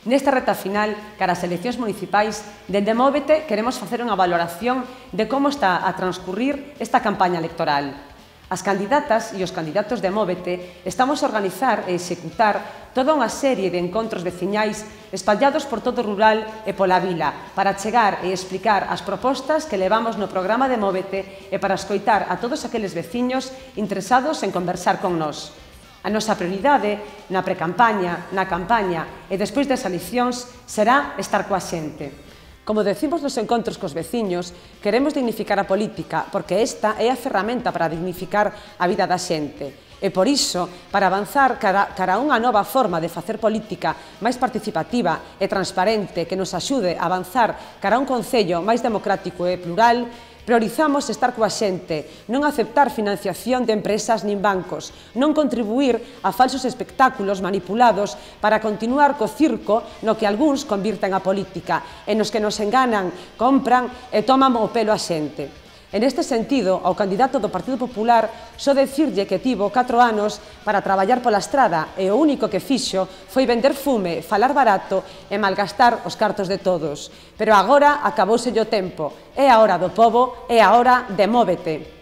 Nesta reta final, cara ás eleccións municipais, dende Móvete queremos facer unha valoración de como está a transcurrir esta campaña electoral. As candidatas e os candidatos de Móvete estamos a organizar e executar toda unha serie de encontros veciñais espallados por todo o rural e pola vila para chegar e explicar as propostas que levamos no programa de Móvete e para escoitar a todos aqueles veciños interesados en conversar con nós. A nosa prioridade na precampaña, na campaña e despois das eleccións será estar coa xente. Como decimos nos encontros cos veciños, queremos dignificar a política porque esta é a ferramenta para dignificar a vida da xente. E por iso, para avanzar cara a unha nova forma de facer política máis participativa e transparente que nos axude a avanzar cara a un concello máis democrático e plural, priorizamos estar coa xente, non aceptar financiación de empresas nin bancos, non contribuir a falsos espectáculos manipulados para continuar co circo no que algúns convirten a política e nos que nos enganan, compran e toman o pelo a xente. En este sentido, ao candidato do Partido Popular só dicirlle que tivo 4 anos para traballar pola estrada e o único que fixo foi vender fume, falar barato e malgastar os cartos de todos. Pero agora acabouselle o tempo. É a hora do pobo, é a hora de Móvete.